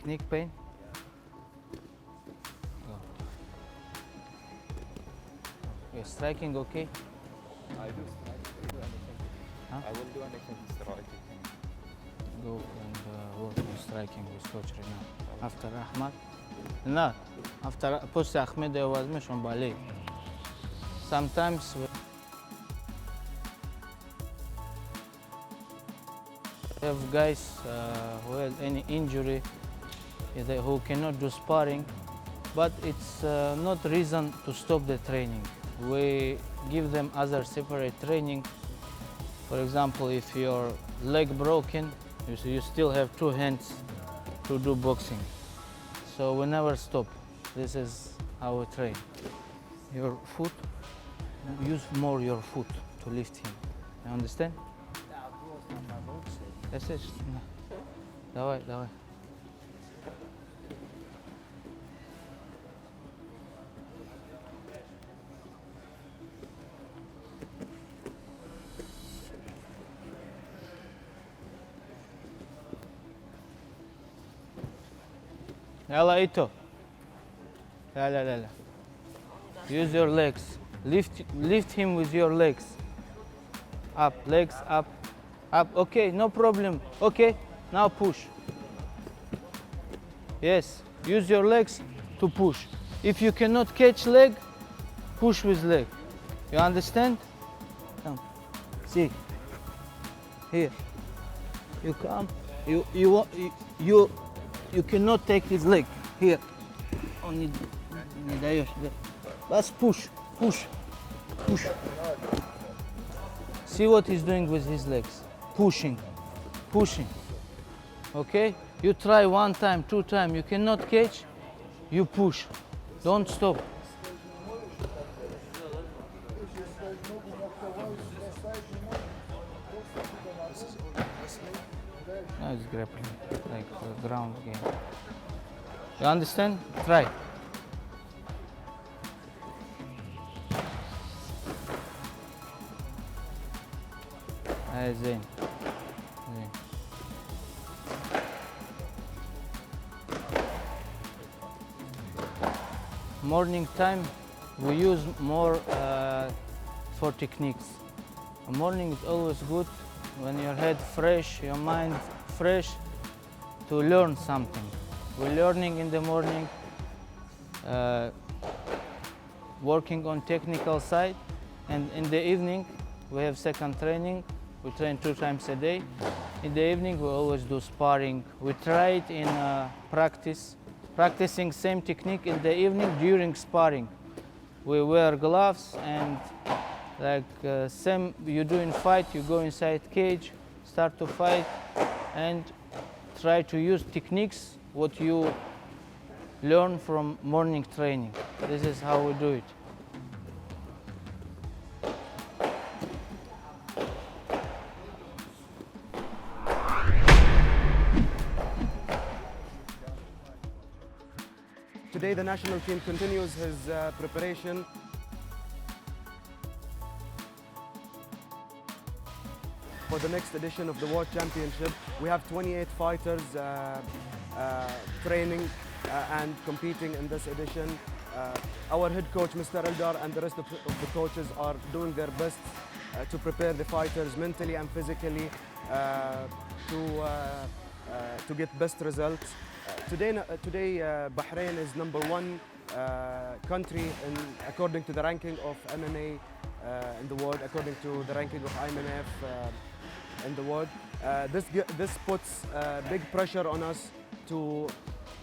technique pain? Go. You're striking okay? I do strike. I do anything. Huh? I will do anything striking. Go and work on striking with Coach Rina. After Ahmad? No, after post Ahmed I was mission ballet. Sometimes we have guys who have any injury who cannot do sparring, but it's not reason to stop the training. We give them other separate training. For example, if your leg broken, you still have two hands to do boxing. So we never stop. This is how we train. Your foot, use more your foot to lift him. You understand? Yes, yes. Давай, давай. يلا ايتو. لا لا لا لا. Use your legs. Lift him with your legs. Up, legs up. Up, okay, no problem. Okay, now push. Yes, use your legs to push. If you cannot catch leg, push with leg. You understand? Come, see. Here. You come. You cannot take his leg. Here. Only. Just push, push, push. See what he's doing with his legs. Pushing, pushing. Okay? You try one time, two times, you cannot catch, you push. Don't stop. No, it's grappling, like a ground game. You understand? Try. Zain. Morning time we use more for techniques. The morning is always good when your head fresh, your mind fresh to learn something. We're learning in the morning, working on technical side, and in the evening we have second training. We train 2 times a day. In the evening, we always do sparring. We try it in practicing same technique in the evening during sparring. We wear gloves and like same you do in fight, you go inside cage, start to fight and try to use techniques what you learn from morning training. This is how we do it. Today the national team continues his preparation. For the next edition of the World Championship, we have 28 fighters training and competing in this edition. Our head coach, Mr. Eldar, and the rest of the coaches are doing their best to prepare the fighters mentally and physically to get best results. Today, Bahrain is #1 country according to the ranking of MMA in the world, according to the ranking of IMNF in the world. This puts big pressure on us to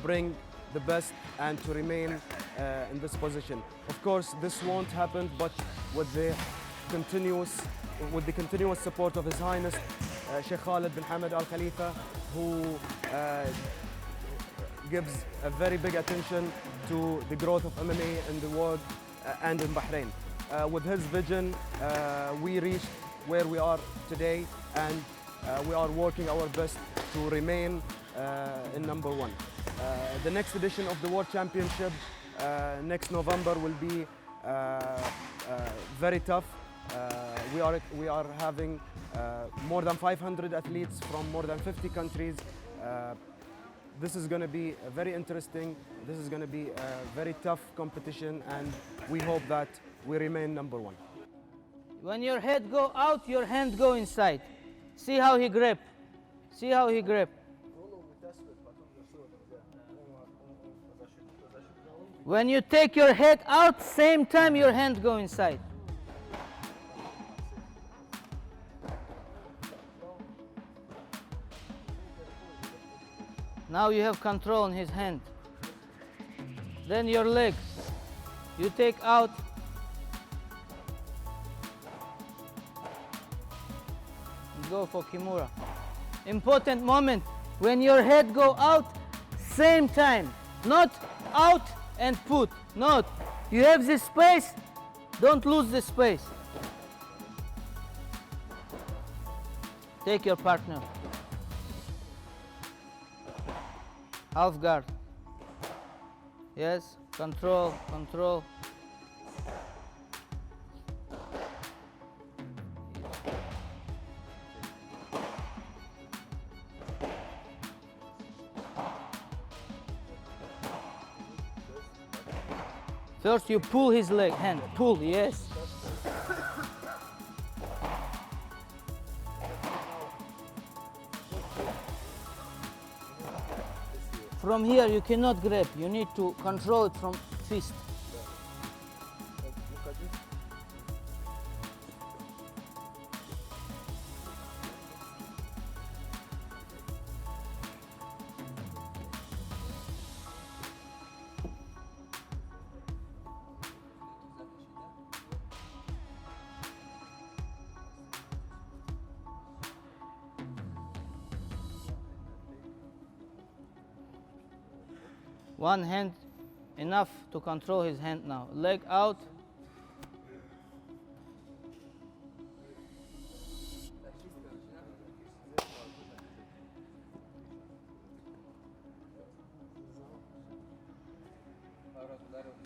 bring the best and to remain in this position. Of course, this won't happen, but with the continuous support of His Highness Sheikh Khalid bin Hamad Al Khalifa, who gives a very big attention to the growth of MMA in the world and in Bahrain. With his vision, we reached where we are today, and we are working our best to remain in #1. The next edition of the World Championship next November will be very tough. We are having more than 500 athletes from more than 50 countries this is going to be very interesting. This is going to be a very tough competition, and we hope that we remain number one. When your head go out, your hand go inside. See how he grip. See how he grip. When you take your head out, same time your hand go inside. Now you have control on his hand. Then your legs. You take out. Go for Kimura. Important moment. When your head go out, same time. Not out and put. Not. You have this space. Don't lose this space. Take your partner. Half guard. Yes. Control. Control. First you pull his leg, hand, pull, yes. From here you cannot grab, you need to control it from fist. One hand enough to control his hand now. Leg out.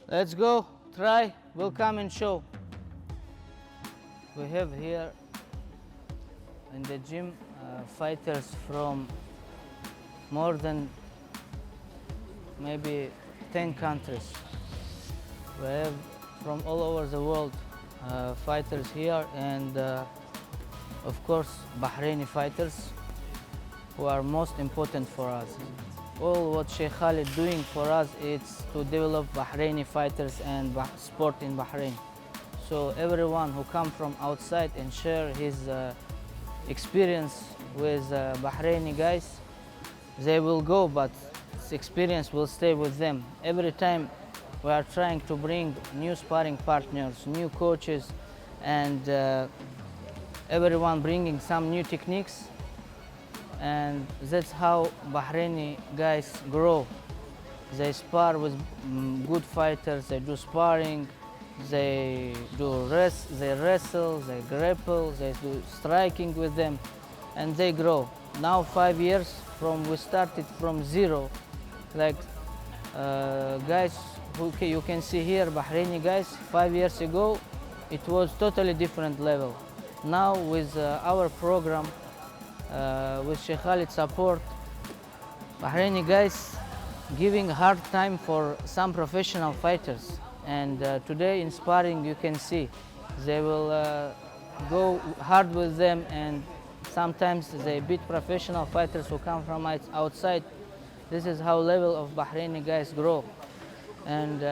Let's go, try, we'll come and show. We have here in the gym fighters from more than maybe 10 countries. We have from all over the world fighters here, and of course Bahraini fighters who are most important for us. All what Sheikh Khalid doing for us is to develop Bahraini fighters and sport in Bahrain. So everyone who come from outside and share his experience with Bahraini guys, they will go, but this experience will stay with them. Every time we are trying to bring new sparring partners, new coaches, and everyone bringing some new techniques, and that's how Bahraini guys grow. They spar with good fighters, they do sparring, they wrestle, they grapple, they do striking with them, and they grow. Now 5 years from we started from zero, like guys who you can see here, Bahraini guys, 5 years ago, it was totally different level. Now with our program, with Sheikh Khalid's support, Bahraini guys giving hard time for some professional fighters. And today in sparring you can see, they will go hard with them, and sometimes they beat professional fighters who come from outside. This is how level of Bahraini guys grow. And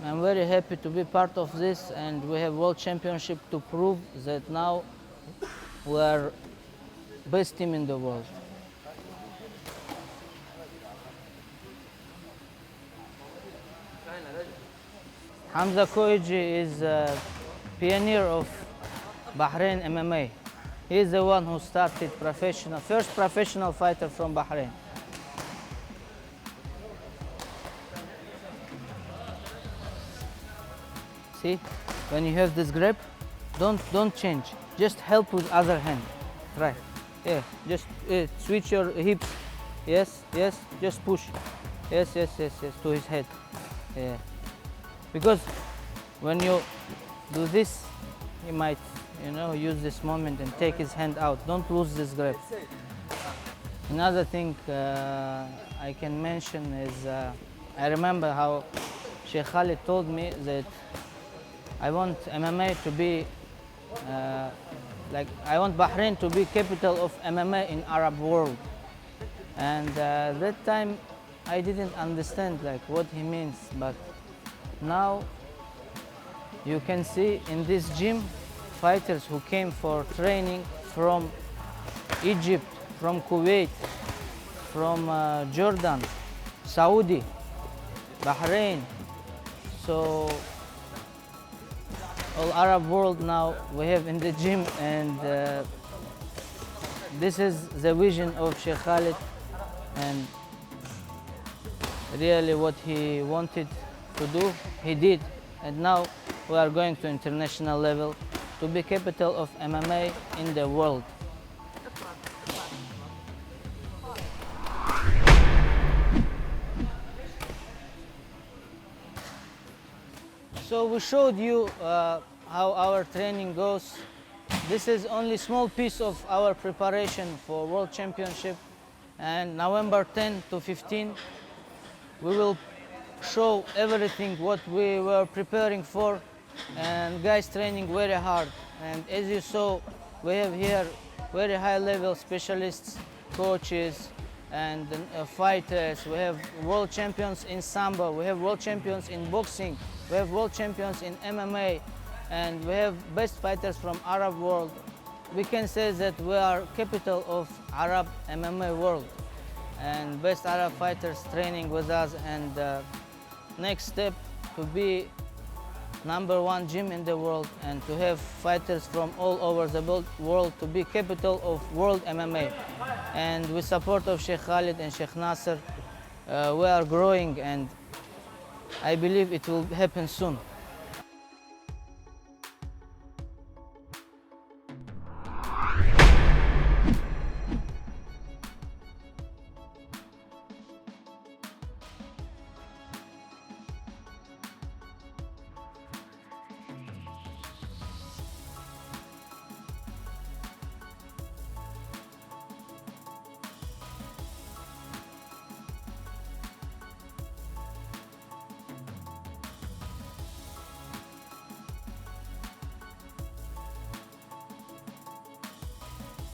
I'm very happy to be part of this, and we have World Championship to prove that now we are best team in the world. Hamza Koigi is a pioneer of Bahrain MMA. He is the one who started first professional fighter from Bahrain. See, when you have this grip, don't change. Just help with other hand. Try. Yeah, just switch your hips. Yes, yes, just push. Yes, yes, yes, yes, to his head. Yeah. Because when you do this, he might, use this moment and take his hand out. Don't lose this grip. Another thing I can mention is I remember how Sheikh Khalid told me that I want MMA to be I want Bahrain to be capital of MMA in Arab world. And that time I didn't understand what he means, but now you can see in this gym fighters who came for training from Egypt, from Kuwait, from Jordan, Saudi, Bahrain. So all Arab world now we have in the gym, and this is the vision of Sheikh Khalid, and really what he wanted to do, he did. And now we are going to international level to be capital of MMA in the world. So we showed you how our training goes. This is only small piece of our preparation for World Championship, and November 10 to 15 we will show everything what we were preparing for, and guys training very hard. And as you saw, we have here very high level specialists, coaches, and fighters. We have world champions in Sambo, we have world champions in boxing, we have world champions in MMA, and we have best fighters from Arab world. We can say that we are capital of Arab MMA world, and best Arab fighters training with us. And next step to be #1 gym in the world, and to have fighters from all over the world to be capital of world MMA. And with support of Sheikh Khalid and Sheikh Nasser, we are growing, and I believe it will happen soon.